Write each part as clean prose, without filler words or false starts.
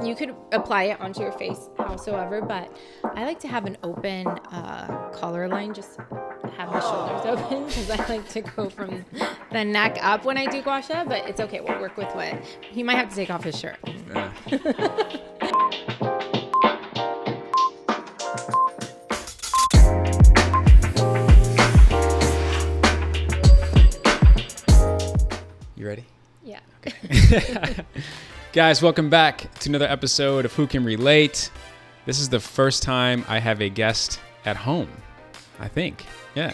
You could apply it onto your face howsoever, but I like to have an open collar line, just have my shoulders open because I like to go from the neck up when I do gua sha, but it's okay. We'll work with what he might have to take off his shirt. Yeah. You ready? Yeah. Okay. Guys, welcome back to another episode of Who Can Relate. This is the first time I have a guest at home, I think. Yeah.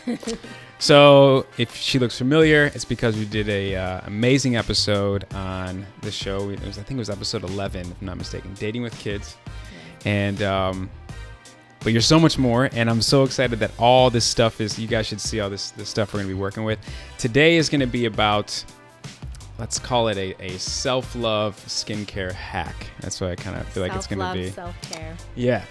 So if she looks familiar, it's because we did a amazing episode on the show. I think it was episode 11, if I'm not mistaken, Dating with Kids. And but you're so much more, and I'm so excited that all this stuff is, you guys should see all this stuff we're going to be working with. Today is going to be about, let's call it a self-love skincare hack. That's what I kind of feel like it's going to be. Self-care. Yeah.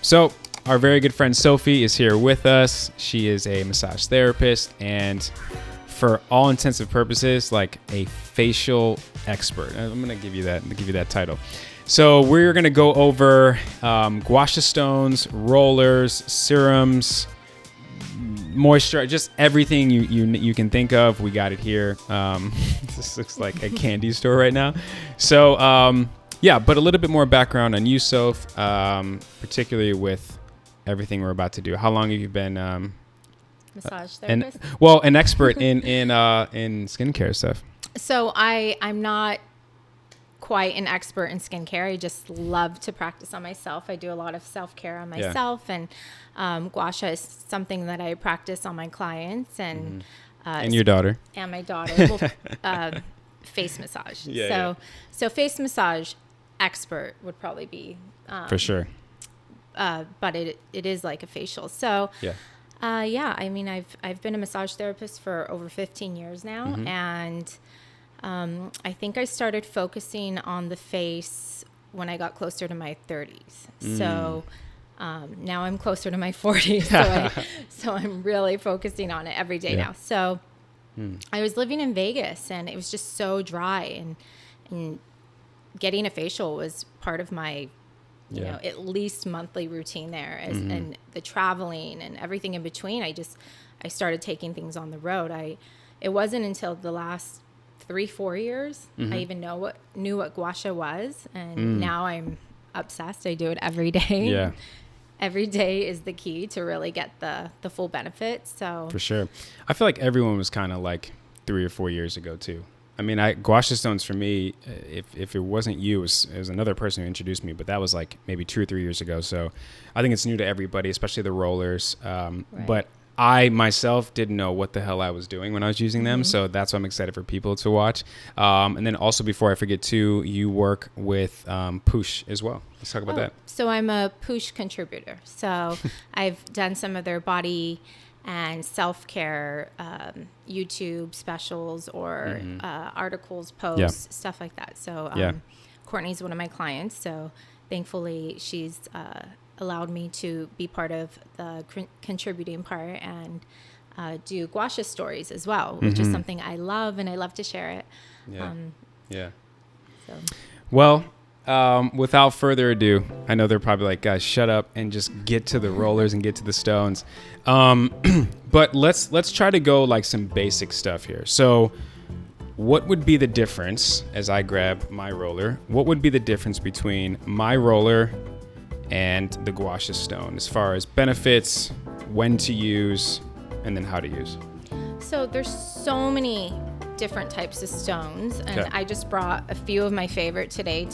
So our very good friend Sophie is here with us. She is a massage therapist and, for all intents and purposes, like a facial expert. I'm going to give you that title. So we're going to go over Gua Sha Stones, rollers, serums, moisture, just everything you can think of. We got it here. This looks like a candy store right now. So yeah, but a little bit more background on you, Soph, particularly with everything we're about to do. How long have you been Massage therapist? an expert in skincare stuff? So I'm not quite an expert in skincare. I just love to practice on myself. I do a lot of self-care on myself, and Gua Sha is something that I practice on my clients and your daughter. And my daughter. Face massage. So face massage expert would probably be for sure. But it is like a facial. So yeah. I mean, I've been a massage therapist for over 15 years now, and I think I started focusing on the face when I got closer to my 30s. So now I'm closer to my 40s. So I'm really focusing on it every day now. So I was living in Vegas, and it was just so dry, and getting a facial was part of my you know, at least monthly routine there, and the traveling and everything in between. I started taking things on the road. It wasn't until the last 3-4 years I even knew what Gua Sha was, and now I'm obsessed. I do it every day. Yeah. Every day is the key to really get the full benefits. So for sure, I feel like everyone was kind of like 3 or 4 years ago too. I mean, Gua Sha Stones for me, if it wasn't you, it was another person who introduced me, but that was like maybe 2 or 3 years ago. So I think it's new to everybody, especially the rollers. Right. But I myself didn't know what the hell I was doing when I was using them. So that's why I'm excited for people to watch. And then also, before I forget too, you work with Push as well. Let's talk about that. So I'm a Push contributor. So I've done some of their body and self-care YouTube specials or articles, posts, stuff like that. So Courtney's one of my clients. So thankfully she's allowed me to be part of the contributing part and do Gua Sha stories as well, which is something I love, and I love to share it. So. Well, without further ado, I know they're probably like, guys, shut up and just get to the rollers and get to the stones. But let's try to go like some basic stuff here. So what would be the difference, as I grab my roller, what would be the difference between my roller and the Gua Sha Stone as far as benefits, when to use, and then how to use? So there's so many different types of stones, and I just brought a few of my favorite today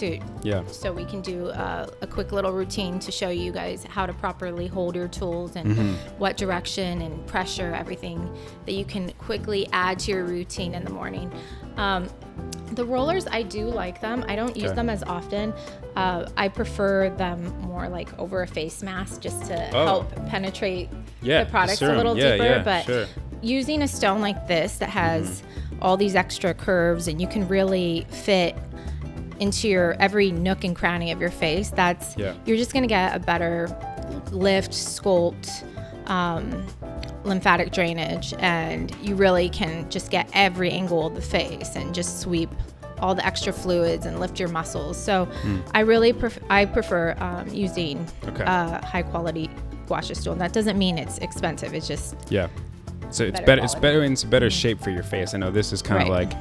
so we can do a quick little routine to show you guys how to properly hold your tools and what direction and pressure, everything that you can quickly add to your routine in the morning. The rollers, I do like them. I don't use them as often. I prefer them more like over a face mask, just to help penetrate the products a little deeper. But using a stone like this that has all these extra curves, and you can really fit into your every nook and cranny of your face, you're just going to get a better lift, sculpt, lymphatic drainage, and you really can just get every angle of the face and just sweep all the extra fluids and lift your muscles. So I really prefer using high quality Gua Sha Stone. That doesn't mean it's expensive. It's just so it's better. It's better. It's better shape for your face. I know this is kind of like,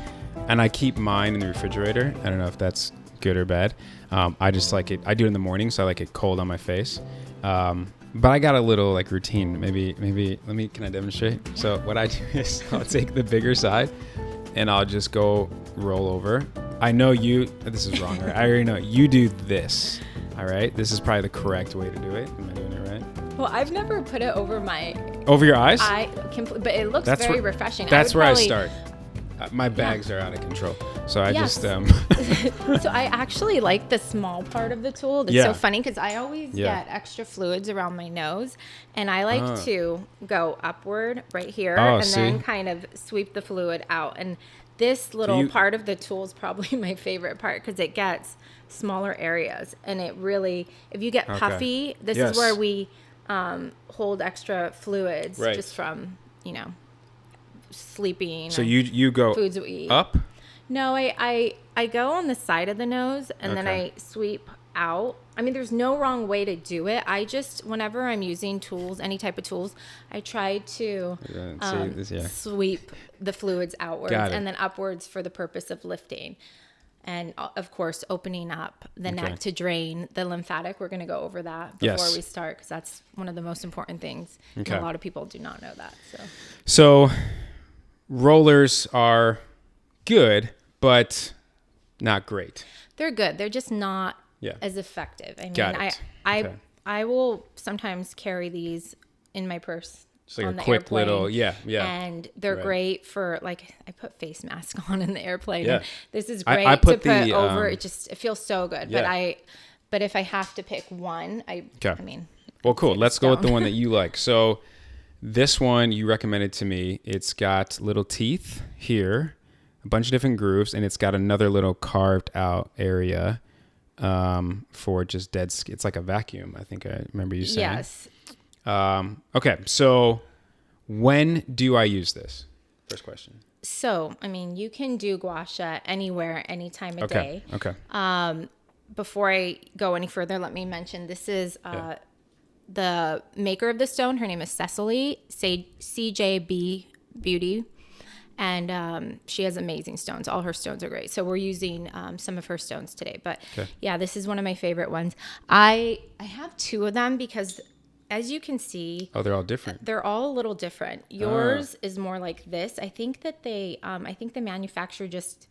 and I keep mine in the refrigerator. I don't know if that's good or bad. I just like it. I do it in the morning, so I like it cold on my face. But I got a little like routine. Maybe can I demonstrate? So what I do is I'll take the bigger side and I'll just go roll over. I know this is wrong, right? I already know you do this. All right. This is probably the correct way to do it. Am I doing it right? Well, I've never put it over your eyes. But it looks very refreshing. That's where I start. My bags are out of control. So I just So I actually like the small part of the tool. It's so funny because I always get extra fluids around my nose, and I like to go upward right here then kind of sweep the fluid out. And this little part of the tool is probably my favorite part because it gets smaller areas, and it really, if you get puffy, this is where we hold extra fluids just from sleeping. So you go foods we eat. Up? No, I go on the side of the nose and then I sweep out. I mean, there's no wrong way to do it. I just, whenever I'm using tools, any type of tools, I try to sweep the fluids outwards and then upwards for the purpose of lifting. And of course, opening up the neck to drain the lymphatic. We're going to go over that before we start because that's one of the most important things. And a lot of people do not know that. So rollers are good, but not great. They're good. They're just not as effective. I mean, I will sometimes carry these in my purse. Just like a quick little, And they're great for, like, I put face mask on in the airplane. Yeah. And this is great I to put over. It feels so good. Yeah. But if I have to pick one, I mean. Well, cool. Let's go with the one that you like. So this one you recommended to me. It's got little teeth here, a bunch of different grooves, and it's got another little carved out area for just dead skin. It's like a vacuum, I think I remember you saying. Yes. Okay, so when do I use this? First question. So, I mean, you can do gua sha anywhere, any time of day. Okay. Before I go any further, let me mention this is the maker of the stone. Her name is Cecily, CJB Beauty. And she has amazing stones. All her stones are great. So we're using some of her stones today. But this is one of my favorite ones. I have two of them because, as you can see, they're all different. They're all a little different. Yours is more like this. I think that I think the manufacturer just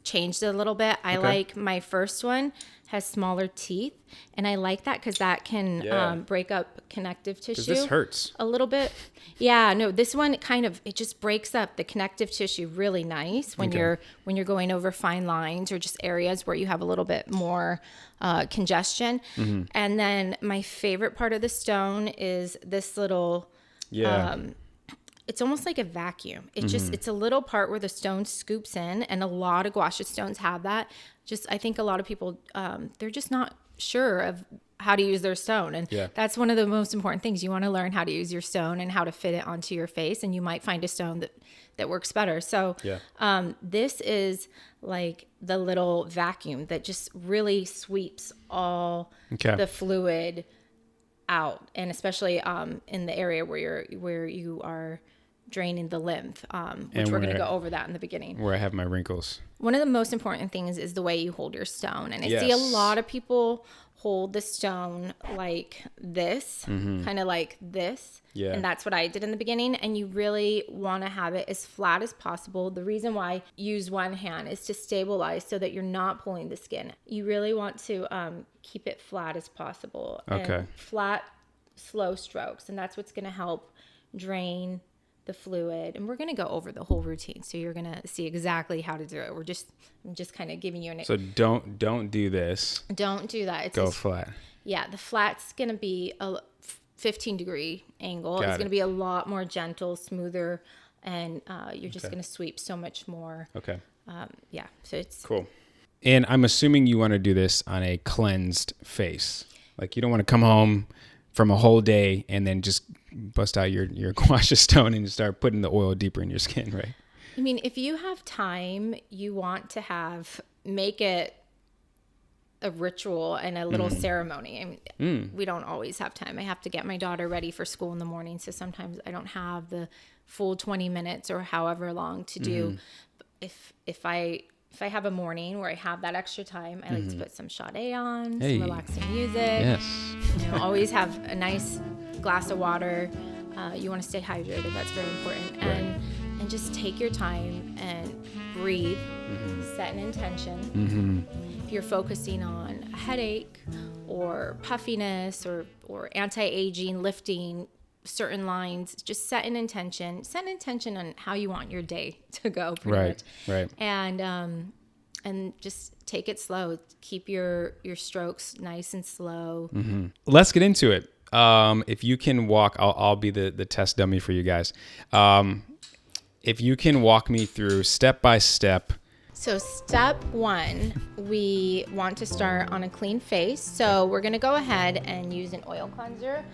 changed it a little bit. I like my first one has smaller teeth, and I like that because that can break up connective tissue. This hurts a little bit. Yeah, no, this one it just breaks up the connective tissue really nice when you're going over fine lines or just areas where you have a little bit more congestion. Mm-hmm. And then my favorite part of the stone is this little it's almost like a vacuum. It's a little part where the stone scoops in, and a lot of Gua Sha stones have that. I think a lot of people, they're just not sure of how to use their stone. And that's one of the most important things. You want to learn how to use your stone and how to fit it onto your face, and you might find a stone that works better. So this is like the little vacuum that just really sweeps all the fluid out, and especially in the area where you are draining the lymph, which we're going to go over that in the beginning. Where I have my wrinkles. One of the most important things is the way you hold your stone. And I see a lot of people hold the stone like this, kind of like this. Yeah. And that's what I did in the beginning. And you really want to have it as flat as possible. The reason why you use one hand is to stabilize so that you're not pulling the skin. You really want to keep it flat as possible. And flat, slow strokes. And that's what's going to help drain the fluid. And we're going to go over the whole routine, so you're going to see exactly how to do it. I'm just kind of giving you an So don't do this. Don't do that. Go flat. Yeah, the flat's going to be a 15-degree angle. It's going to be a lot more gentle, smoother, and you're just going to sweep so much more. Okay. So it's cool. And I'm assuming you want to do this on a cleansed face. Like, you don't want to come home from a whole day and then just bust out your Gua Sha Stone and start putting the oil deeper in your skin, right? I mean, if you have time, you want to make it a ritual and a little ceremony. I mean, we don't always have time. I have to get my daughter ready for school in the morning, so sometimes I don't have the full 20 minutes or however long to do. If I have a morning where I have that extra time, I like to put some Sade on, some relaxing music. Yes. Always have a nice glass of water. You want to stay hydrated. That's very important. And just take your time and breathe, set an intention. If you're focusing on a headache or puffiness or anti-aging, lifting certain lines, just set an intention on how you want your day to go pretty much. And just take it slow. Keep your strokes nice and slow. Let's get into it. If you can walk, I'll be the test dummy for you guys. If you can walk me through step by step. So step 1, we want to start on a clean face. So we're going to go ahead and use an oil cleanser.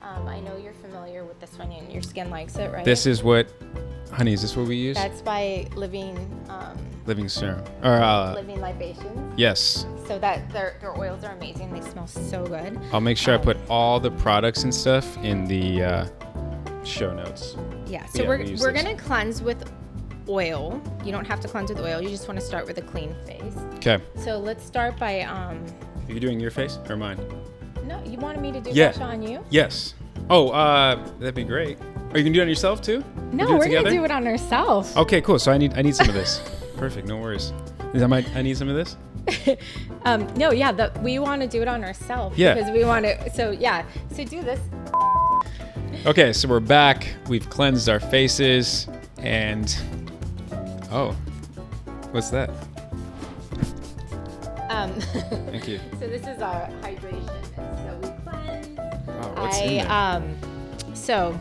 I know you're familiar with this one and your skin likes it, right? This is what, honey, is this what we use? That's by Living Serum. Or Living Libations. Yes. So that their oils are amazing. They smell so good. I'll make sure I put all the products and stuff in the show notes. Yeah. So we're going to cleanse with oil. You don't have to cleanse with oil. You just want to start with a clean face. Okay. So let's start by Are you doing your face or mine? No, you wanted me to do Gua Sha on you? Yes. Oh, that'd be great. Are you gonna do it on yourself too? No, we're gonna do it on ourselves. Okay, cool. So I need some of this. Perfect. No worries. I need some of this. No, yeah, we want to do it on ourselves. Yeah. Because we want to. So yeah. So do this. Okay, so we're back. We've cleansed our faces, and what's that? Thank you. So this is our hydration. So we cleanse. Wow, what's in there? So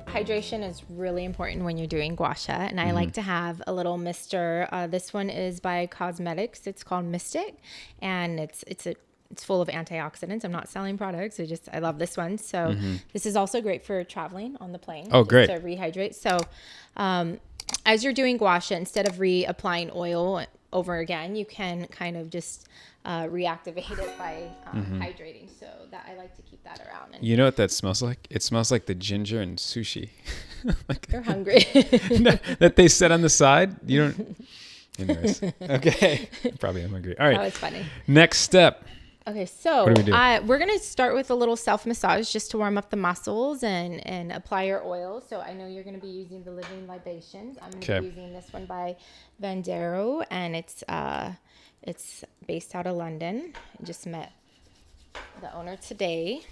hydration is really important when you're doing Gua Sha, and I like to have a little mister. This one is by Cosmetics. It's called Mystic, and it's full of antioxidants. I'm not selling products. I love this one. So this is also great for traveling on the plane. Oh, great. To rehydrate. So as you're doing Gua Sha, instead of reapplying oil over again, you can kind of just reactivate it by hydrating. So that I like to keep that around. And you know what that smells like? It smells like the ginger in sushi. You're hungry. That they set on the side. You don't. Anyways, okay. Probably I'm hungry. All right. Oh, it's funny. Next step. Okay, so what do we do? We're gonna start with a little self-massage just to warm up the muscles and apply your oil. So I know you're gonna be using the Living Libations. I'm gonna be using this one by Vandero, and it's based out of London. I just met the owner today.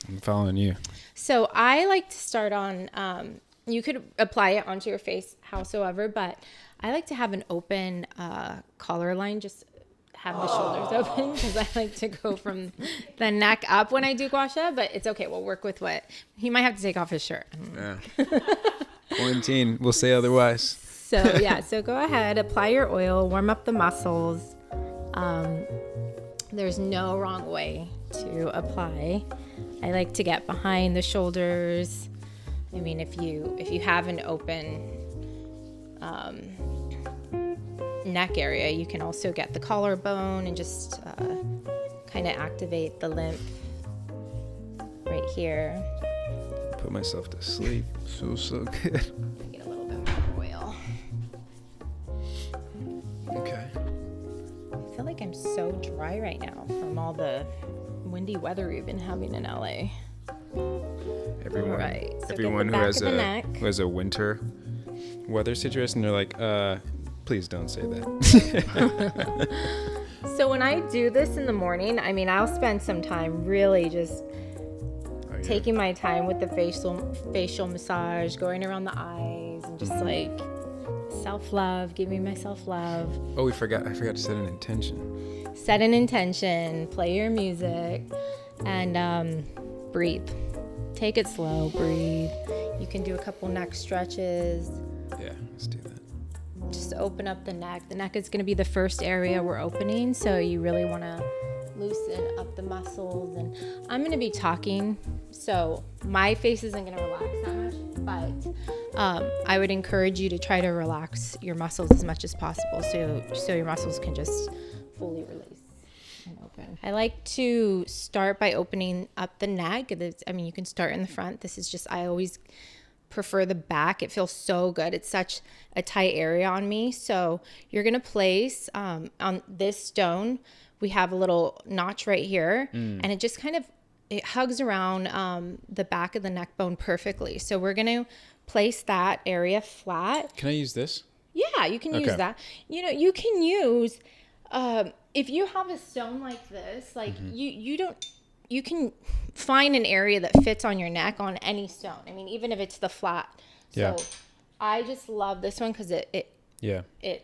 I'm following you. So I like to start on. You could apply it onto your face howsoever, but I like to have an open collar line. Just have the shoulders open because I like to go from the neck up when I do Gua Sha, but it's okay. We'll work with what he might have to take off his shirt. Yeah. Quarantine. We'll say otherwise. So go ahead, apply your oil, warm up the muscles. There's no wrong way to apply. I like to get behind the shoulders. I mean, if you have an open neck area, you can also get the collarbone and just kind of activate the lymph right here. Put myself to sleep. So good. Get a little bit more oil. Okay. I feel like I'm so dry right now from all the windy weather we've been having in LA. Everyone, right. So everyone who has a winter weather situation, they're like, please don't say that. So when I do this in the morning, I mean, I'll spend some time really just taking my time with the facial massage, going around the eyes, and just like self-love, giving myself love. Oh, I forgot to set an intention. Set an intention, play your music, and breathe. Take it slow, breathe. You can do a couple neck stretches. Yeah, let's do that. Just open up the neck. The neck is going to be the first area we're opening, so you really want to loosen up the muscles. And I'm going to be talking, so my face isn't going to relax that much. but I would encourage you to try to relax your muscles as much as possible so your muscles can just fully release and open. I like to start by opening up the neck. I mean, you can start in the front. This is just, I always prefer the back. It feels so good. It's such a tight area on me. So you're going to place on this stone, we have a little notch right here, and it just kind of, it hugs around the back of the neck bone perfectly. So we're going to place that area flat. Can I use this? Yeah, you can use that. You know, you can use, if you have a stone like this, like you can find an area that fits on your neck on any stone. I mean, even if it's the flat. So I just love this one because it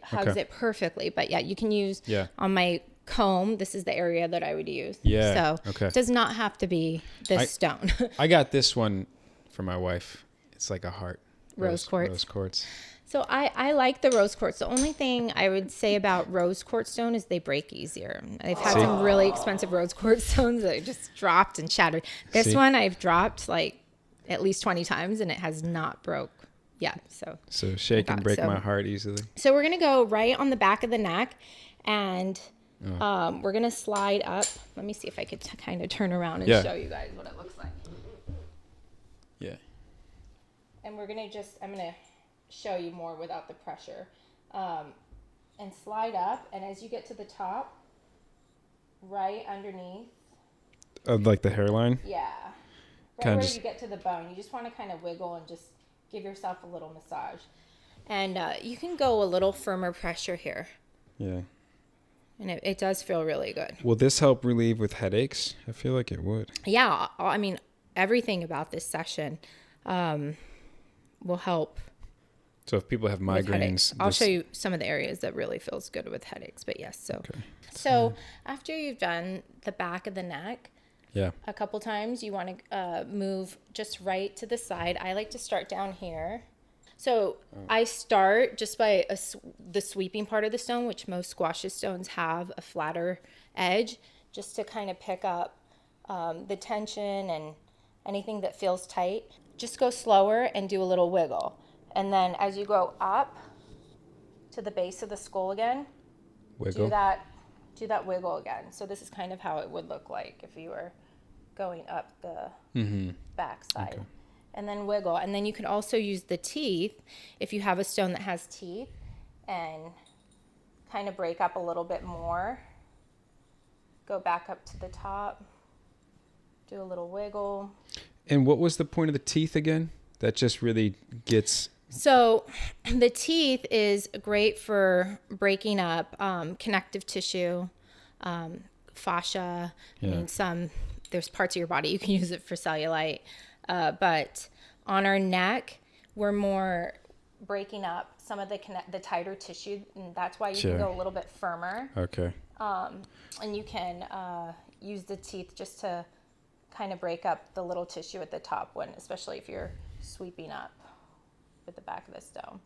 hugs it perfectly. But yeah, you can use on my comb. This is the area that I would use. So it does not have to be this stone. I got this one for my wife. It's like a heart. Rose quartz. Rose quartz. So I like the rose quartz. The only thing I would say about rose quartz stone is they break easier. I've had some really expensive rose quartz stones that just dropped and shattered. This one I've dropped like at least 20 times and it has not broke yet. So shake and break my heart easily. So we're going to go right on the back of the neck and we're going to slide up. Let me see if I could kind of turn around and show you guys what it looks like. Yeah. And we're going to I'm going to show you more without the pressure. And slide up. And as you get to the top, right underneath. Like the hairline? Yeah. Right where you get to the bone. You just want to kind of wiggle and just give yourself a little massage. And you can go a little firmer pressure here. Yeah. And it does feel really good. Will this help relieve with headaches? I feel like it would. Yeah. I mean, everything about this session will help. So if people have migraines, I'll show you some of the areas that really feels good with headaches. But yes, so after you've done the back of the neck, a couple times, you want to move just right to the side. I like to start down here. So I start just by the sweeping part of the stone, which most Gua Sha stones have a flatter edge, just to kind of pick up the tension and anything that feels tight. Just go slower and do a little wiggle. And then as you go up to the base of the skull again, do that wiggle again. So this is kind of how it would look like if you were going up the back side. Okay. And then wiggle. And then you can also use the teeth if you have a stone that has teeth and kind of break up a little bit more. Go back up to the top. Do a little wiggle. And what was the point of the teeth again? That just really gets... So the teeth is great for breaking up connective tissue, fascia. I mean, there's parts of your body you can use it for cellulite. But on our neck, we're more breaking up some of the tighter tissue, and that's why you can go a little bit firmer. Okay. And you can use the teeth just to kind of break up the little tissue at the top, especially if you're sweeping up with the back of the stone.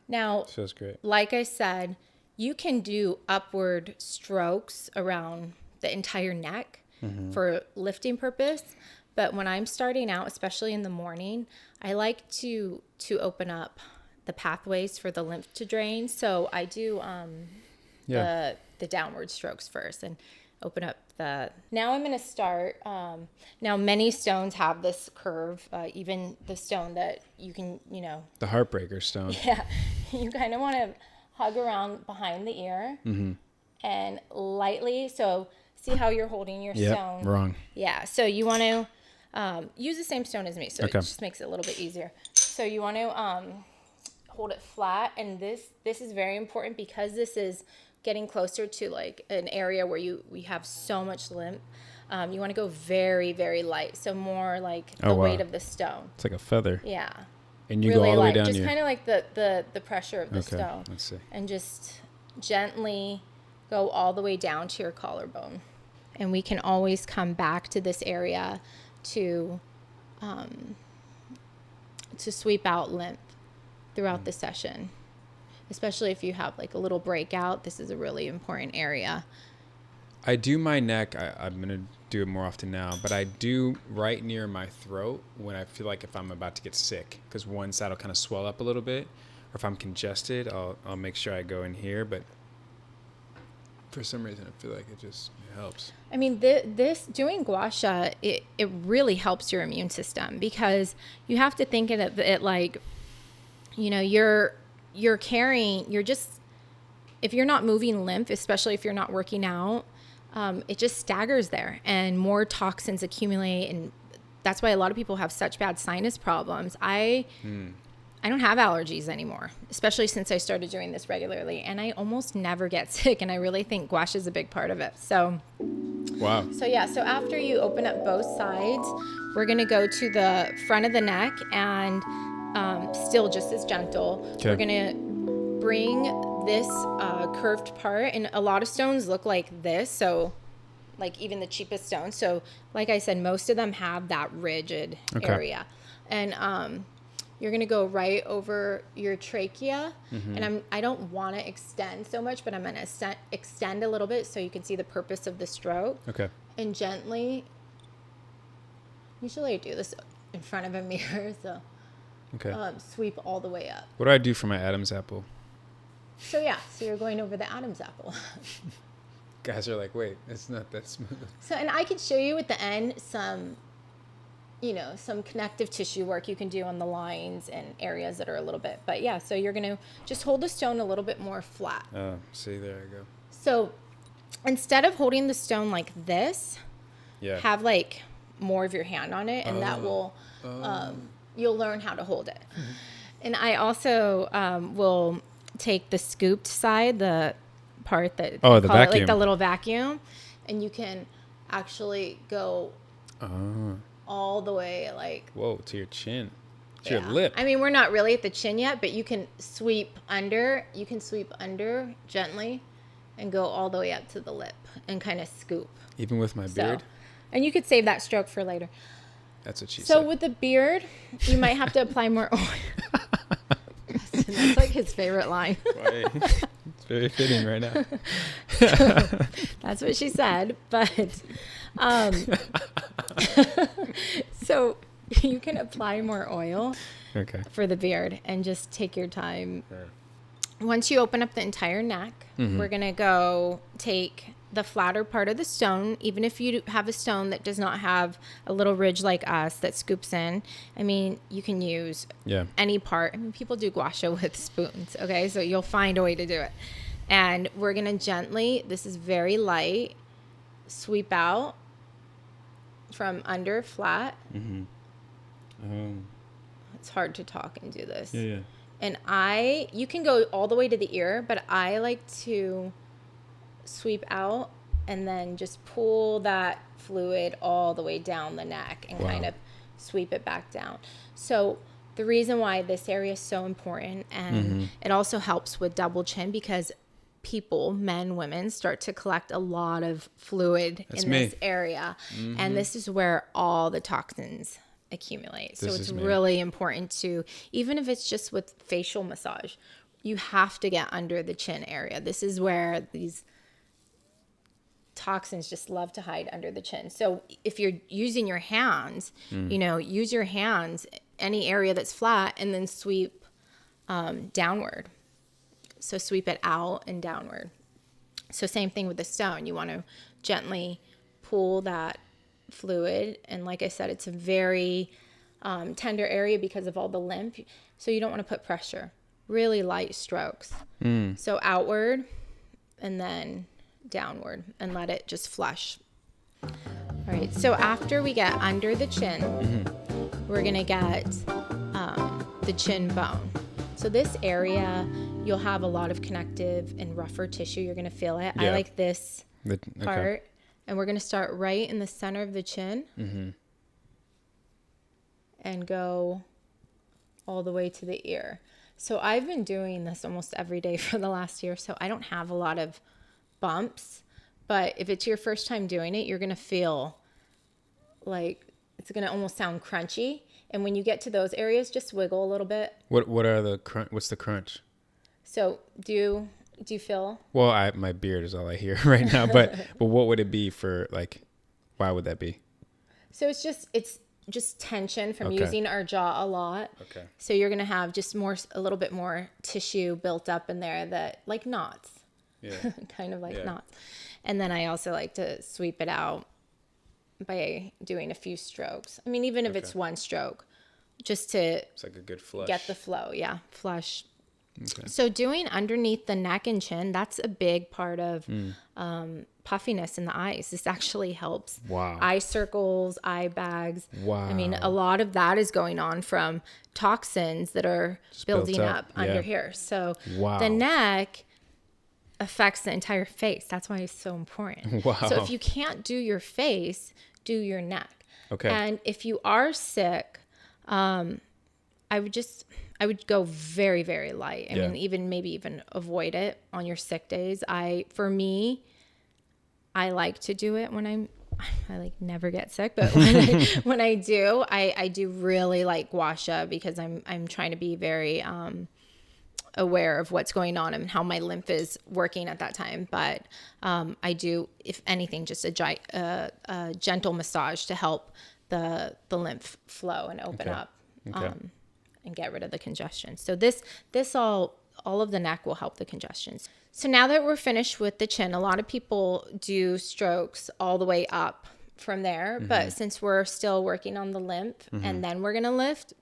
Now, feels great. Like I said, you can do upward strokes around the entire neck for lifting purpose. But when I'm starting out, especially in the morning, I like to open up the pathways for the lymph to drain. So I do the downward strokes first and open up now I'm going to start. Now many stones have this curve, even the stone that you can, the heartbreaker stone. Yeah. You kind of want to hug around behind the ear and lightly. So see how you're holding your stone. Wrong. Yeah. So you want to use the same stone as me. So it just makes it a little bit easier. So you want to hold it flat. And this is very important because this is getting closer to like an area where we have so much lymph. You want to go very, very light. So more like the weight of the stone. It's like a feather. Yeah. And you really go all the way down just kind of like the pressure of the stone. Let's see. And just gently go all the way down to your collarbone. And we can always come back to this area to sweep out lymph throughout the session. Especially if you have like a little breakout, this is a really important area. I do my neck. I'm going to do it more often now, but I do right near my throat when I feel like if I'm about to get sick, because one side will kind of swell up a little bit, or if I'm congested, I'll make sure I go in here. But for some reason, I feel like it helps. I mean, this doing Gua Sha, it really helps your immune system, because you have to think of it like, you're just, if you're not moving lymph, especially if you're not working out, it just staggers there and more toxins accumulate. And that's why a lot of people have such bad sinus problems. I don't have allergies anymore, especially since I started doing this regularly, and I almost never get sick. And I really think Gua Sha is a big part of it. So, wow. So after you open up both sides, we're going to go to the front of the neck, and still just as gentle. Okay. We're going to bring this curved part, and a lot of stones look like this. So like even the cheapest stones. So like I said, most of them have that rigid area. And, you're going to go right over your trachea. And I don't want to extend so much, but I'm going to extend a little bit so you can see the purpose of the stroke. Okay. And gently, usually I do this in front of a mirror. So sweep all the way up. What do I do for my Adam's apple? So you're going over the Adam's apple. Guys are like, wait, it's not that smooth. So, and I could show you at the end some connective tissue work you can do on the lines and areas that are a little bit. But so you're going to just hold the stone a little bit more flat. Oh, see, there I go. So instead of holding the stone like this, have like more of your hand on it, and that will, you'll learn how to hold it. And I also will take the scooped side, the part that the vacuum, like the little vacuum, and you can actually go all the way, like to your chin, to your lip. I mean, we're not really at the chin yet, but you can sweep under. You can sweep under gently, and go all the way up to the lip and kind of scoop. Even with my beard. And you could save that stroke for later. That's what she said. So with the beard, you might have to apply more oil. That's like his favorite line. It's very fitting right now. That's what she said. But so you can apply more oil for the beard and just take your time. Once you open up the entire neck, we're going to go take the flatter part of the stone. Even if you have a stone that does not have a little ridge like us that scoops in, I mean, you can use any part. I mean, people do Gua Sha with spoons, okay? So you'll find a way to do it. And we're going to gently, this is very light, sweep out from under flat. It's hard to talk and do this. And you can go all the way to the ear, but I like to sweep out and then just pull that fluid all the way down the neck and kind of sweep it back down. So the reason why this area is so important, and it also helps with double chin, because people, men, women, start to collect a lot of fluid this area. And this is where all the toxins accumulate. So it's really important to, even if it's just with facial massage, you have to get under the chin area. This is where these toxins just love to hide under the chin. So if you're using your hands, use your hands, any area that's flat, and then sweep downward. So sweep it out and downward. So same thing with the stone. You want to gently pull that fluid. And like I said, it's a very tender area because of all the lymph. So you don't want to put pressure. Really light strokes. So outward and then downward, and let it just flush. All right. So after we get under the chin, we're going to get the chin bone. So this area, you'll have a lot of connective and rougher tissue. You're going to feel it. I like this part. And we're going to start right in the center of the chin and go all the way to the ear. So I've been doing this almost every day for the last year, so I don't have a lot of bumps. But if it's your first time doing it, you're going to feel like it's going to almost sound crunchy. And when you get to those areas, just wiggle a little bit. What are the what's the crunch? So do you feel? Well, my beard is all I hear right now. But what would it be for, like, Why would that be? So it's just tension from using our jaw a lot. Okay. So you're going to have just a little bit more tissue built up in there that like knots. Yeah. Kind of like knots. And then I also like to sweep it out by doing a few strokes. I mean, even if it's one stroke, just to it's like a good flush. Get the flow. Yeah. Flush. Okay. So doing underneath the neck and chin, that's a big part of puffiness in the eyes. This actually helps. Wow. Eye circles, eye bags. Wow. I mean, a lot of that is going on from toxins that are just building up under here. So the neck affects the entire face. That's why it's so important. Wow. So if you can't do your face, do your neck. Okay. And if you are sick, I would go very, very light. I mean, maybe even avoid it on your sick days. For me, I like to do it when I like never get sick, but when I do, I do really like Gua Sha because I'm trying to be very aware of what's going on and how my lymph is working at that time. But I do, if anything, just a gentle massage to help the lymph flow and open up and get rid of the congestion. So all of the neck will help the congestion. So now that we're finished with the chin, a lot of people do strokes all the way up from there. But since we're still working on the lymph and then we're going to lift,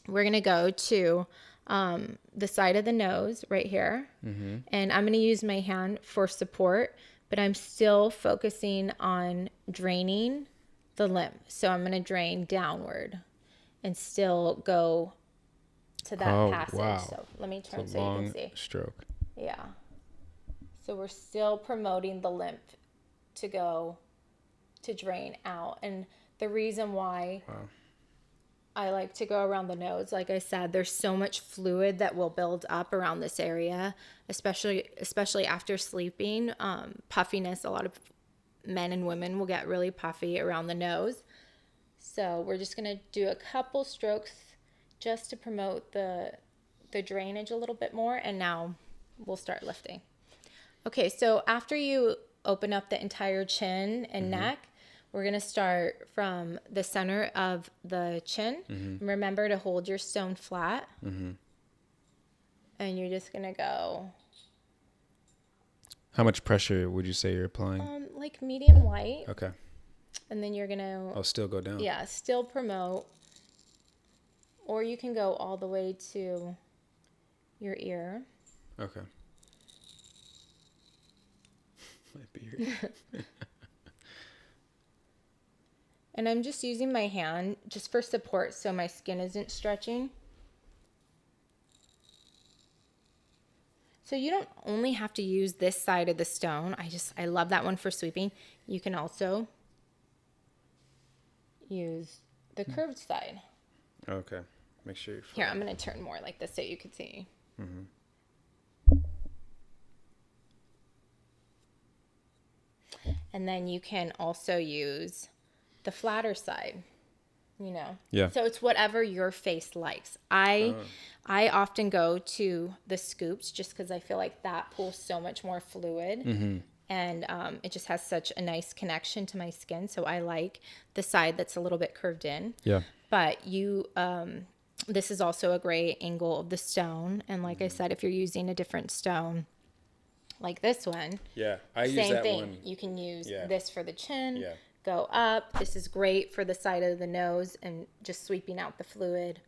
we're going to go to the side of the nose right here. And I'm going to use my hand for support, but I'm still focusing on draining the lymph. So I'm going to drain downward and still go to that passage. Wow. So let me turn so you can see. Stroke. Yeah. So we're still promoting the lymph to drain out. And the reason why I like to go around the nose, like I said, there's so much fluid that will build up around this area, especially after sleeping. Puffiness, a lot of men and women will get really puffy around the nose. So we're just going to do a couple strokes just to promote the drainage a little bit more. And now we'll start lifting. Okay, so after you open up the entire chin and neck, we're going to start from the center of the chin. Remember to hold your stone flat. And you're just going to go. How much pressure would you say you're applying? Like medium light. Okay. And then you're going to... Oh, still go down. Yeah, still promote. Or you can go all the way to your ear. Okay. My beard. And I'm just using my hand just for support so my skin isn't stretching. So you don't only have to use this side of the stone. I love that one for sweeping. You can also use the curved side. Okay. Make sure you're Here, I'm going to turn more like this so you can see. And then you can also use the flatter side, Yeah. So it's whatever your face likes. I often go to the scoops just because I feel like that pulls so much more fluid. And it just has such a nice connection to my skin. So I like the side that's a little bit curved in. Yeah. But this is also a great angle of the stone. And like I said, if you're using a different stone, like this one. Yeah, I use that same thing. one. You can use this for the chin. Yeah. Go up. This is great for the side of the nose and just sweeping out the fluid.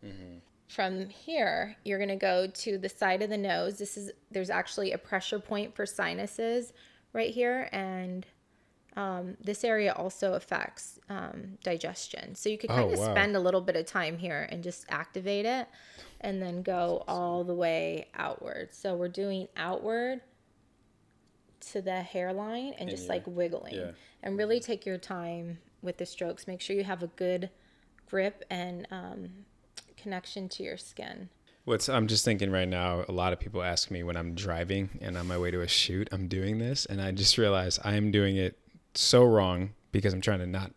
From here, you're going to go to the side of the nose. There's actually a pressure point for sinuses right here. And this area also affects digestion. So you could kind of spend a little bit of time here and just activate it and then go all the way outward. So we're doing outward to the hairline and just like wiggling. And really take your time with the strokes. Make sure you have a good grip and connection to your skin. I'm just thinking right now, a lot of people ask me when I'm driving and on my way to a shoot, I'm doing this. And I just realized I am doing it so wrong because I'm trying to not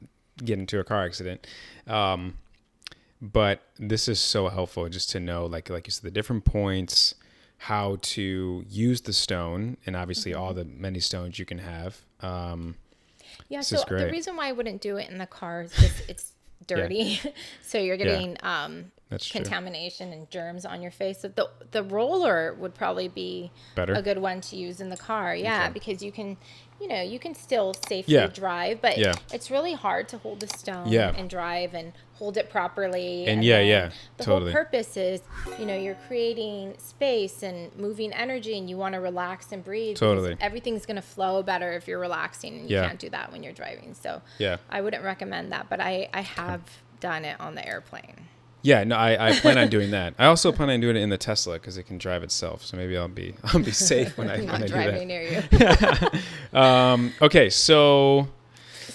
get into a car accident. But this is so helpful just to know, like you said, the different points, how to use the stone, and obviously all the many stones you can have. Yeah. So the reason why I wouldn't do it in the car is because it's dirty. So you're getting contamination and germs on your face. So the roller would probably be a good one to use in the car. Yeah, because you can still safely drive, but it's really hard to hold the stone and drive and hold it properly. And the whole purpose is, you're creating space and moving energy, and you want to relax and breathe. Totally. Everything's going to flow better if you're relaxing, and you can't do that when you're driving. So I wouldn't recommend that, but I have done it on the airplane. Yeah, no, I plan on doing that. I also plan on doing it in the Tesla because it can drive itself. So maybe I'll be safe when I do that. Not driving near you. Okay, so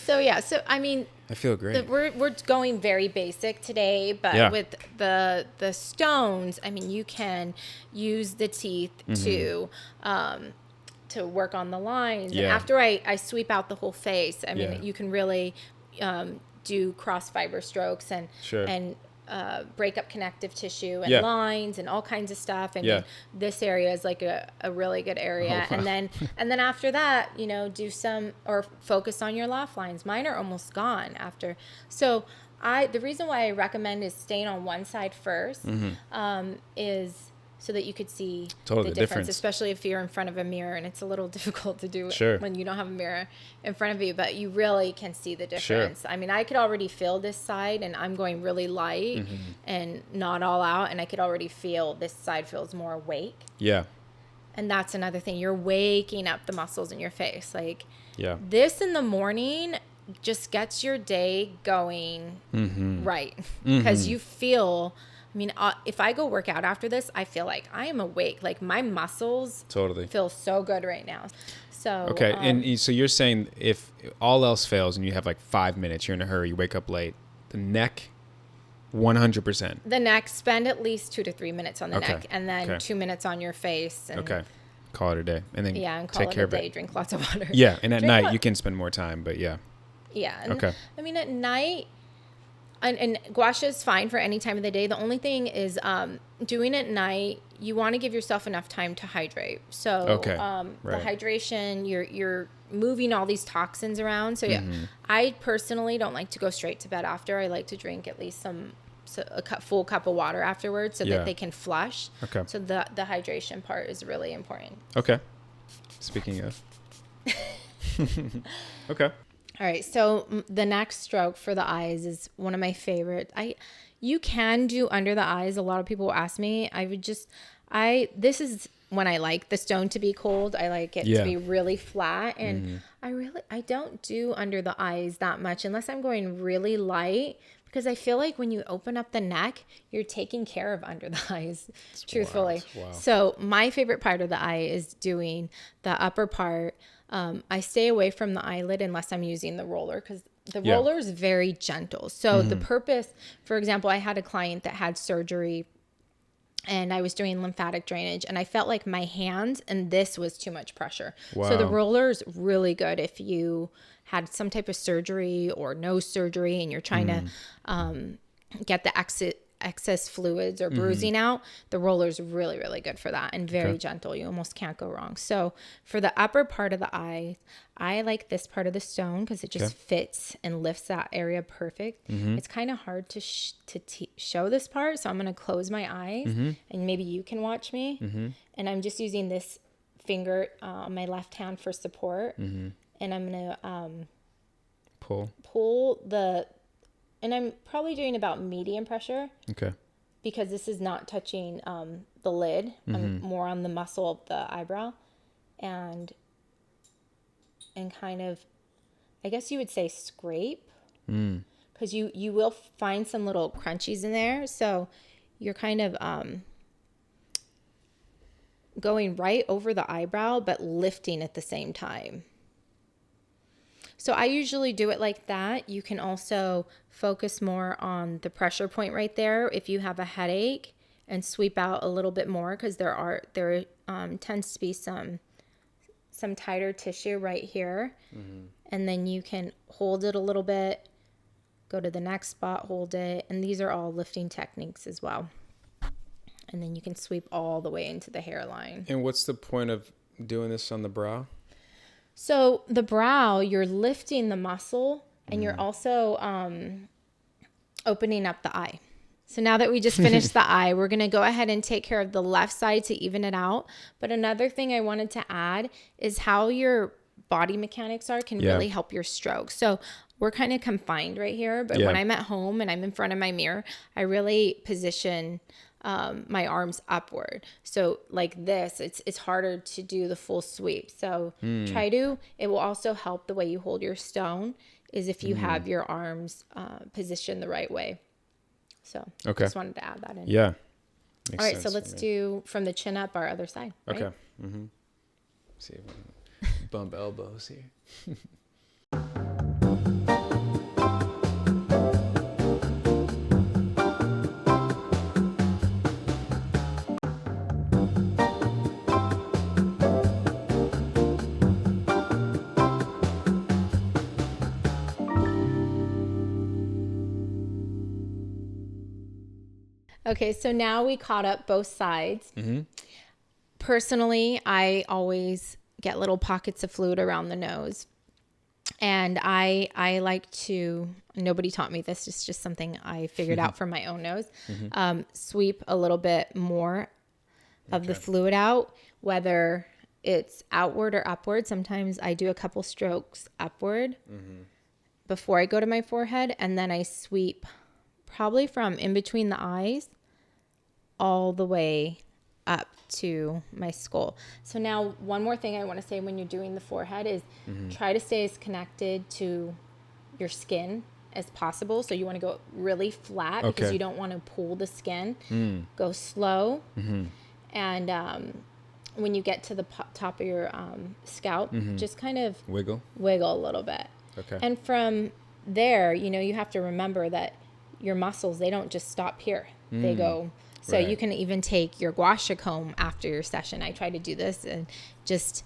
yeah, so I mean, I feel great. We're going very basic today, but with the stones, I mean, you can use the teeth to work on the lines. And after I sweep out the whole face, I mean, you can really do cross fiber strokes and break up connective tissue and lines and all kinds of stuff. I mean, this area is like a really good area. Oh, wow. And then after that, do some or focus on your loft lines. Mine are almost gone after. So the reason why I recommend is staying on one side first, is so that you could see the difference, especially if you're in front of a mirror, and it's a little difficult to do it when you don't have a mirror in front of you, but you really can see the difference. I mean, I could already feel this side, and I'm going really light and not all out, and I could already feel this side feels more awake. Yeah. And that's another thing. You're waking up the muscles in your face. Like this in the morning just gets your day going right, because you feel... I mean, if I go work out after this, I feel like I am awake. Like my muscles feel so good right now. So okay, and so you're saying if all else fails and you have like 5 minutes, you're in a hurry, you wake up late, the neck, 100%. The neck, spend at least 2 to 3 minutes on the neck, and then 2 minutes on your face. And call it a day, and then and call it a day. Drink lots of water. Yeah, and at night you can spend more time, but yeah. And I mean, at night. And Gua Sha is fine for any time of the day. The only thing is doing it at night, you want to give yourself enough time to hydrate. So the hydration, you're moving all these toxins around. So I personally don't like to go straight to bed after. I like to drink at least full cup of water afterwards so that they can flush. Okay. So the hydration part is really important. Okay. Speaking of. Okay. All right, so the next stroke for the eyes is one of my favorite. You can do under the eyes. A lot of people ask me. This is when I like the stone to be cold. I like it to be really flat, and I don't do under the eyes that much unless I'm going really light, because I feel like when you open up the neck, you're taking care of under the eyes, truthfully. Wow. So my favorite part of the eye is doing the upper part. I stay away from the eyelid unless I'm using the roller, because the roller is very gentle. So the purpose, for example, I had a client that had surgery and I was doing lymphatic drainage, and I felt like my hands and this was too much pressure. Wow. So the roller is really good if you had some type of surgery or no surgery and you're trying to get the excess fluids or bruising out. The roller is really, really good for that, and very gentle. You almost can't go wrong. So for the upper part of the eye, I like this part of the stone because it just fits and lifts that area perfect. It's kind of hard to show this part, so I'm going to close my eyes and maybe you can watch me. And I'm just using this finger on my left hand for support, and I'm going to pull the... And I'm probably doing about medium pressure. Okay. Because this is not touching the lid. I'm more on the muscle of the eyebrow. And kind of, I guess you would say scrape. Because you will find some little crunchies in there. So you're kind of going right over the eyebrow, but lifting at the same time. So I usually do it like that. You can also focus more on the pressure point right there if you have a headache, and sweep out a little bit more, because there tends to be some tighter tissue right here. And then you can hold it a little bit, go to the next spot, hold it. And these are all lifting techniques as well. And then you can sweep all the way into the hairline. And what's the point of doing this on the brow? So the brow, you're lifting the muscle and you're also opening up the eye. So now that we just finished the eye, we're going to go ahead and take care of the left side to even it out. But another thing I wanted to add is how your body mechanics can really help your stroke. So we're kind of confined right here, but when I'm at home and I'm in front of my mirror, I really position my arms upward. So like this, it's harder to do the full sweep. So it will also help the way you hold your stone is if you have your arms positioned the right way. So just wanted to add that in. Yeah. All right, so let's do from the chin up our other side. Right? Okay. See if we can bump elbows here. Okay, so now we caught up both sides. Personally, I always get little pockets of fluid around the nose. And I like to, nobody taught me this, it's just something I figured out from my own nose, sweep a little bit more of the fluid out, whether it's outward or upward. Sometimes I do a couple strokes upward before I go to my forehead, and then I sweep probably from in between the eyes all the way up to my skull. So now one more thing I want to say when you're doing the forehead is try to stay as connected to your skin as possible. So you want to go really flat because you don't want to pull the skin. Go slow. And when you get to the top of your scalp, just kind of wiggle a little bit. And from there, you have to remember that your muscles, they don't just stop here. They go. So you can even take your Gua Sha comb after your session. I try to do this and just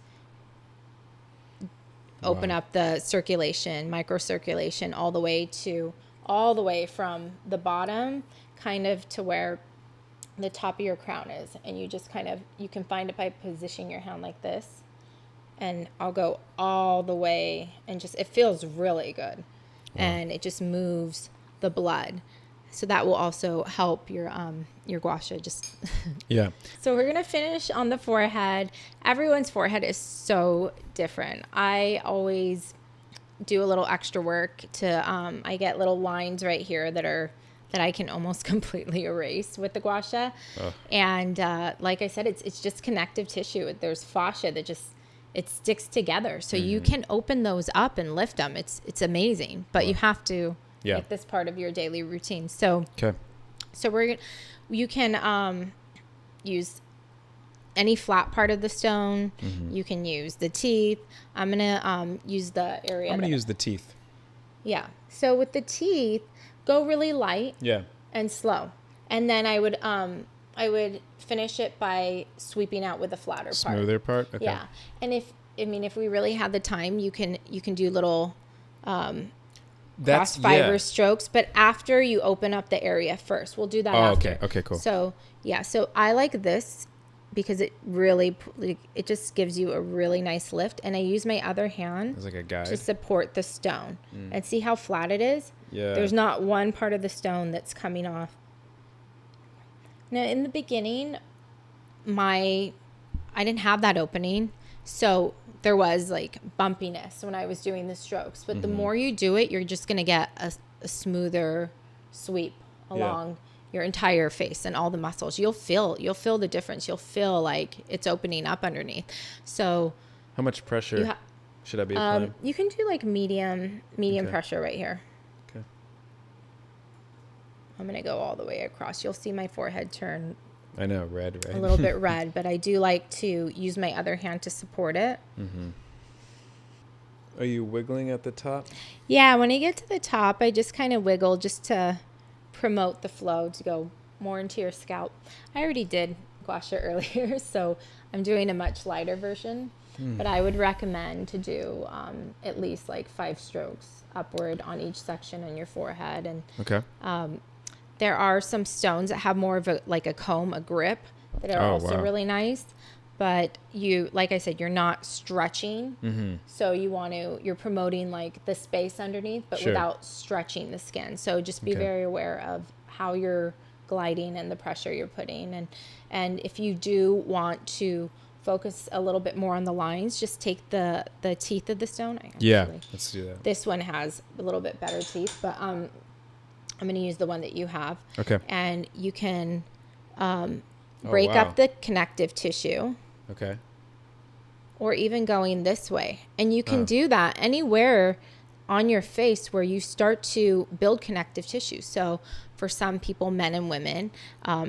open up the circulation, microcirculation, all the way from the bottom kind of to where the top of your crown is. And you just you can find it by positioning your hand like this. And I'll go all the way and it feels really good. And it just moves the blood. So that will also help your Gua Sha So we're going to finish on the forehead. Everyone's forehead is so different. I always do a little extra work I get little lines right here that I can almost completely erase with the Gua Sha. And like I said, it's just connective tissue. There's fascia that it sticks together. So you can open those up and lift them. It's amazing, but you have to make this part of your daily routine. So you can use any flat part of the stone. You can use the teeth. I'm gonna use the area. I'm gonna use the teeth. Yeah. So with the teeth, go really light. And slow. And then I would finish it by sweeping out with the flatter part. Smoother part. Okay. Yeah. And if we really had the time, you can do little cross fiber strokes, but after you open up the area first. We'll do that after. Okay, cool. So I like this because it really, it just gives you a really nice lift. And I use my other hand as like a guide to support the stone. And see how flat it is? Yeah. There's not one part of the stone that's coming off. Now in the beginning, I didn't have that opening. So there was like bumpiness when I was doing the strokes, but the more you do it, you're just going to get a smoother sweep along your entire face and all the muscles. You'll feel the difference. You'll feel like it's opening up underneath. So how much pressure should I be applying? You can do like medium pressure right here. Okay. I'm going to go all the way across. You'll see my forehead turn. I know, red, right? A little bit red, but I do like to use my other hand to support it. Are you wiggling at the top? Yeah, when I get to the top, I just kind of wiggle just to promote the flow to go more into your scalp. I already did Gua Sha earlier, so I'm doing a much lighter version. But I would recommend to do at least like 5 strokes upward on each section on your forehead. And there are some stones that have more of a comb, a grip, that are also really nice. but you, like I said, you're not stretching. So you're promoting like the space underneath, but without stretching the skin. So just be very aware of how you're gliding and the pressure you're putting. And if you do want to focus a little bit more on the lines, just take the teeth of the stone. Let's do that. This one has a little bit better teeth, but I'm going to use the one that you have. Okay. And you can break up the connective tissue. Okay. Or even going this way. And you can do that anywhere on your face where you start to build connective tissue. So for some people, men and women,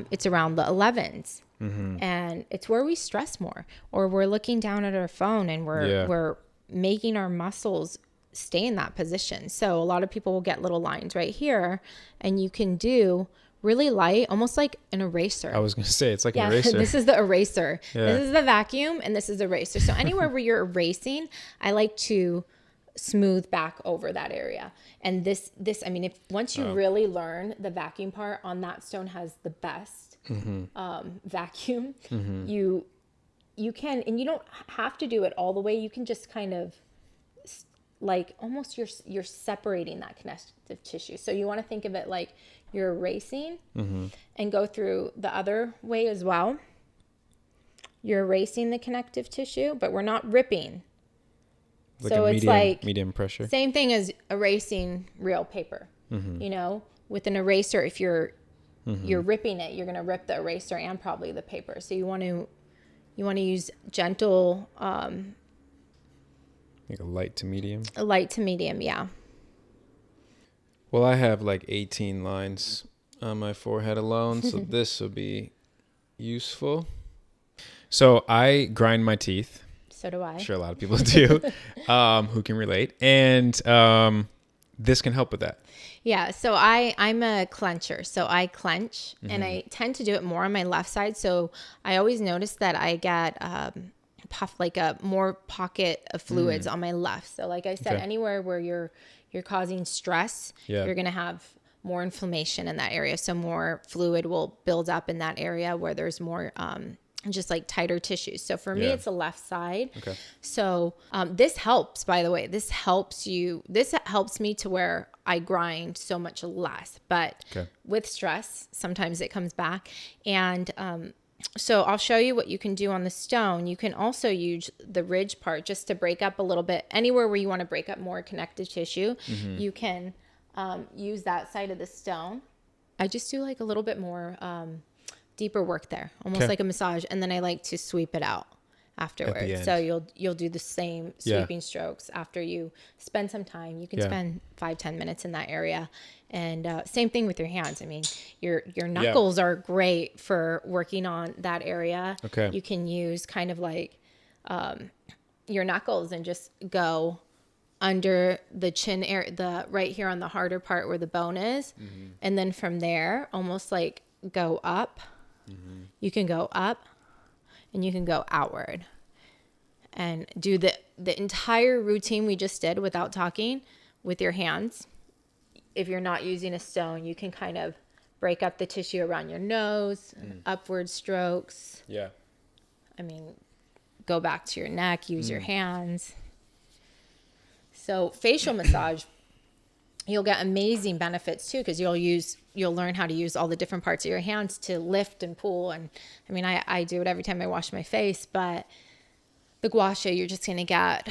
it's around the 11s. And it's where we stress more, or we're looking down at our phone and we're making our muscles stay in that position. So a lot of people will get little lines right here, and you can do really light, almost like an eraser. I was going to say, it's like an eraser. This is the eraser. This is the vacuum, and this is the eraser. So anywhere where you're erasing, I like to smooth back over that area. And this, I mean, if once you really learn the vacuum part on that stone has the best vacuum, you can, and you don't have to do it all the way. You can just kind of like almost you're separating that connective tissue. So you want to think of it like you're erasing and go through the other way as well. You're erasing the connective tissue, but we're not ripping. Like so it's like medium pressure. Same thing as erasing real paper. You know, with an eraser, if you're ripping it, you're going to rip the eraser and probably the paper. So you want to use gentle, like a light to medium. A light to medium, yeah. Well, I have like 18 lines on my forehead alone, so this will be useful. So I grind my teeth. So do I. I'm sure a lot of people do, who can relate. And this can help with that. Yeah. So I'm a clencher. So I clench and I tend to do it more on my left side. So I always notice that I get like a more pocket of fluids on my left. So like I said, anywhere where you're causing stress, you're going to have more inflammation in that area. So more fluid will build up in that area where there's more just like tighter tissues. So for me, it's the left side. Okay. So this helps, by the way. This helps me to where I grind so much less. But with stress, sometimes it comes back. And so I'll show you what you can do on the stone. You can also use the ridge part just to break up a little bit. Anywhere where you want to break up more connective tissue, you can use that side of the stone. I just do like a little bit more deeper work there, almost like a massage, and then I like to sweep it out afterwards. So you'll do the same sweeping strokes after you spend some time. You can spend 5-10 minutes in that area, and same thing with your hands. I mean, your knuckles are great for working on that area. You can use kind of like your knuckles and just go under the chin area, the right here on the harder part where the bone is, and then from there almost like go up. You can go up and you can go outward and do the entire routine we just did without talking with your hands. If you're not using a stone, you can kind of break up the tissue around your nose, upward strokes. I mean, go back to your neck, use your hands. So facial massage, you'll get amazing benefits too, because you'll learn how to use all the different parts of your hands to lift and pull. And I mean, I do it every time I wash my face, but the gua sha, you're just going to get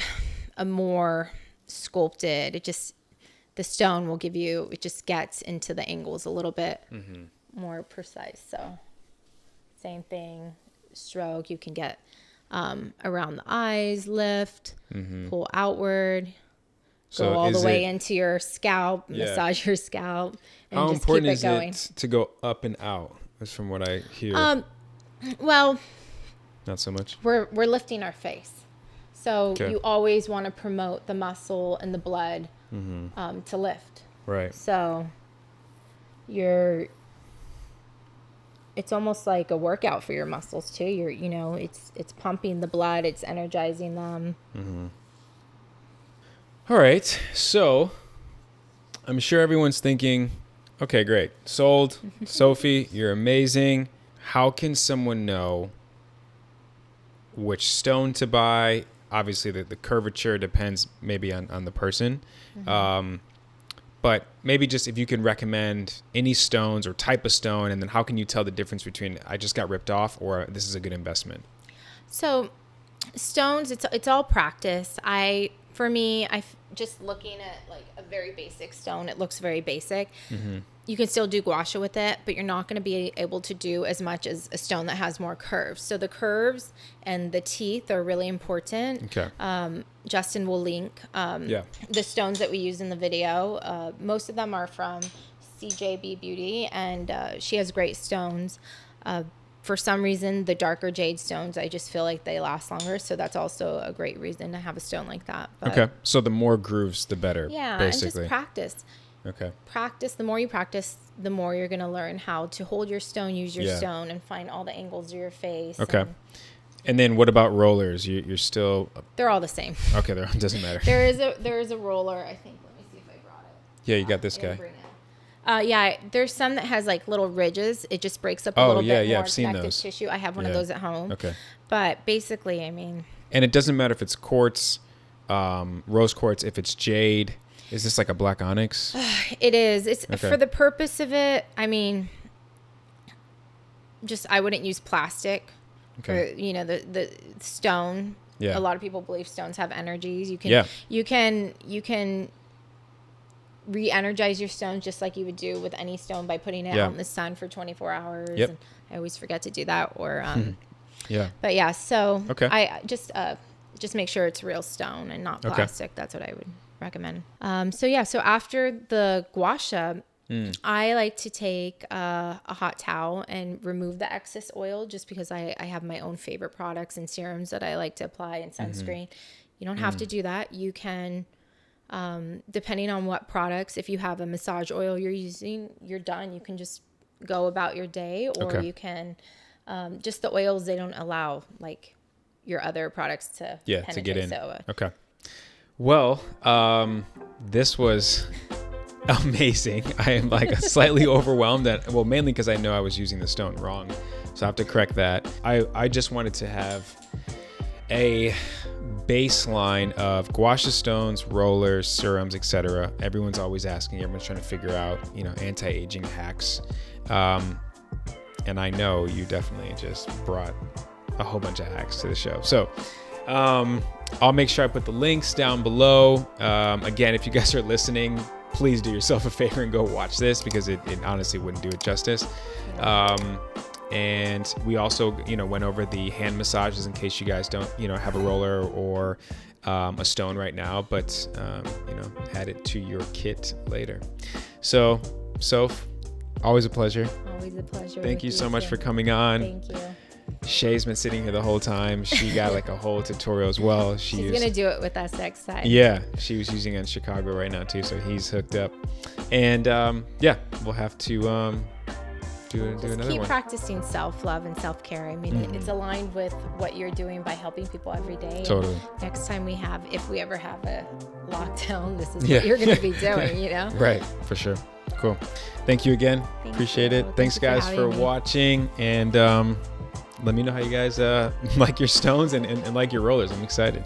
a more sculpted, the stone will give you, it just gets into the angles a little bit more precise. So same thing, stroke, you can get around the eyes, lift, pull outward, go all the way into your scalp, massage your scalp, and how just important keep it is going. it to go up and out? That's from what I hear. Well, not so much. We're lifting our face, so you always want to promote the muscle and the blood to lift. Right. So it's almost like a workout for your muscles too. It's pumping the blood, it's energizing them. All right, so I'm sure everyone's thinking, okay, great, sold. Sophie, you're amazing. How can someone know which stone to buy. Obviously, the curvature depends maybe on the person. But maybe just if you can recommend any stones or type of stone, and then how can you tell the difference between I just got ripped off or this is a good investment? So stones, it's all practice. For me, just looking at like a very basic stone, it looks very basic. You can still do gua sha with it, but you're not going to be able to do as much as a stone that has more curves. So the curves and the teeth are really important. Okay. Justin will link the stones that we use in the video. Most of them are from CJB Beauty, and she has great stones. For some reason, the darker jade stones, I just feel like they last longer. So that's also a great reason to have a stone like that. But, okay. So the more grooves, the better. Yeah, basically. and just practice. Okay. Practice. The more you practice, the more you're going to learn how to hold your stone, use your stone, and find all the angles of your face. Okay. And then what about rollers? You're still... They're all the same. Okay, it doesn't matter. There is a roller, I think. Let me see if I brought it. Yeah, you got this guy. There's some that has like little ridges. It just breaks up a little bit more I've seen connective those. tissue. I have one of those at home. Okay. But basically, I mean... And it doesn't matter if it's quartz, rose quartz, if it's jade. Is this like a black onyx? It is. It's for the purpose of it. I mean, I wouldn't use plastic. Okay. For, the stone. Yeah. A lot of people believe stones have energies. You can re-energize your stones just like you would do with any stone by putting it out in the sun for 24 hours. Yep. And I always forget to do that. Or But yeah, so I just make sure it's real stone and not plastic. That's what I would recommend. So after the gua sha, I like to take a hot towel and remove the excess oil, just because I have my own favorite products and serums that I like to apply, and sunscreen. You don't have to do that. You can, depending on what products, if you have a massage oil you're using, you're done. You can just go about your day, or you can, just the oils, they don't allow like your other products to penetrate. To get in. So, okay. Well, this was amazing. I am like slightly overwhelmed mainly because I know I was using the stone wrong. So I have to correct that. I just wanted to have a baseline of gua sha stones, rollers, serums, etc. Everyone's always asking. Everyone's trying to figure out, anti-aging hacks. And I know you definitely just brought a whole bunch of hacks to the show. So I'll make sure I put the links down below. Again, if you guys are listening, please do yourself a favor and go watch this, because it honestly wouldn't do it justice. And we also, went over the hand massages in case you guys don't, have a roller or a stone right now, but, add it to your kit later. So, Soph, always a pleasure. Always a pleasure. Thank you so much for coming on. Thank you. Shay's been sitting here the whole time. She got like a whole tutorial as well. She's going to do it with us next time. Yeah. She was using it in Chicago right now too. So he's hooked up. And we'll have to do another one. Keep practicing self-love and self-care. I mean, it's aligned with what you're doing by helping people every day. Totally. And next time if we ever have a lockdown, this is what you're going to be doing, Right. For sure. Cool. Thank you again. Appreciate it. Thanks guys for watching. And, let me know how you guys like your stones and like your rollers. I'm excited.